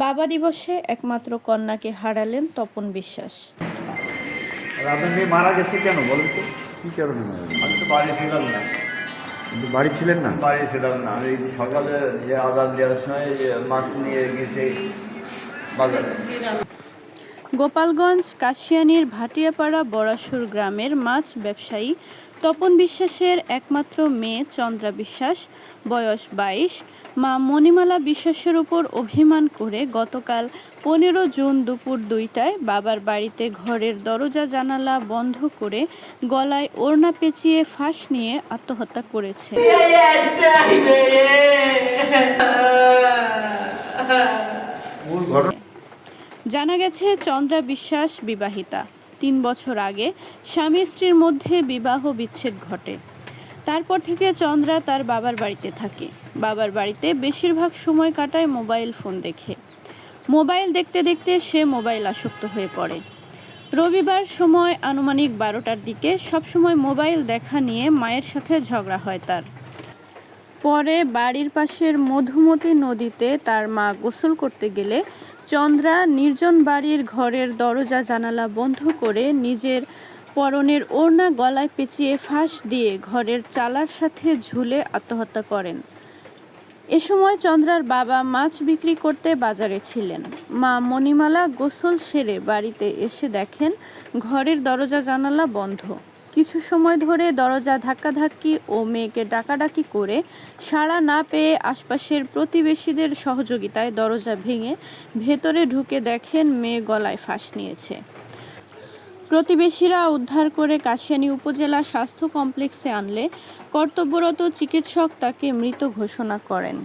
বাবা দিবসে একমাত্র কন্যাকে হারালেন তপন বিশ্বাস। আর আপনার মেয়ে মারা গেছে কেন বলেন তো? কী কারণে মারা গেছে? আমি তো বাড়ি ছিলাম না। কিন্তু বাড়ি ছিলেন না? বাড়ি ছিলাম না, আমি সকালে যে আদান দেওয়ার সময় যে মাছ নিয়ে গেছে বাজারে। গোপালগঞ্জ কাশিয়ানীর ভাটিয়াপাড়া বড়াসুর গ্রামের মাছ ব্যবসায়ী তপন বিশ্বাসের একমাত্র মেয়ে চন্দ্রা বিশ্বাস, বয়স 22, মা মণিমালা বিশ্বাসের উপর অভিমান করে গতকাল 15 জুন দুপুর 2টায় বাবার বাড়িতে ঘরের দরজা জানালা বন্ধ করে গলায় ওড়না পেঁচিয়ে ফাঁস নিয়ে আত্মহত্যা করেছে। মূল ঘটনা জানা গেছে চন্দ্রা বিশ্বাস বিবাহিতা। 3 বছর আগে স্বামী স্ত্রীর মধ্যে বিবাহ বিচ্ছেদ ঘটে। তারপর থেকে চন্দ্রা তার বাবার বাড়িতে থাকে। বাবার বাড়িতে বেশিরভাগ সময় কাটায় মোবাইল ফোন দেখে। মোবাইল দেখতে দেখতে সে মোবাইল আসক্ত হয়ে পড়ে। রবিবার সময় আনুমানিক 12টার দিকে সবসময় মোবাইল দেখা নিয়ে মায়ের সাথে ঝগড়া হয় তার। পরে বাড়ির পাশের মধুমতি নদীতে তার মা গোসল করতে গেলে চন্দ্রা নির্জন বাড়ির ঘরের দরজা জানালা বন্ধ করে নিজের পরনের ওড়না গলায় পেঁচিয়ে ফাঁস দিয়ে ঘরের চালার সাথে ঝুলে আত্মহত্যা করেন। এ সময় চন্দ্রার বাবা মাছ বিক্রি করতে বাজারে ছিলেন। মা মণিমালা গোসল সেরে বাড়িতে এসে দেখেন ঘরের দরজা জানালা বন্ধ। কিছু সময় ধরে দরজা ধাক্কাধাক্কি ও মেয়েকে ডাকাডাকি করে সাড়া না পেয়ে আশপাশের প্রতিবেশীদের সহযোগিতায় দরজা ভেঙে ভেতরে ঢুকে দেখেন মেয়ে গলায় ফাঁস নিয়েছে। প্রতিবেশীরা উদ্ধার করে কাশিয়ানী উপজেলা স্বাস্থ্য কমপ্লেক্সে আনলে কর্তব্যরত চিকিৎসক তাকে মৃত ঘোষণা করেন।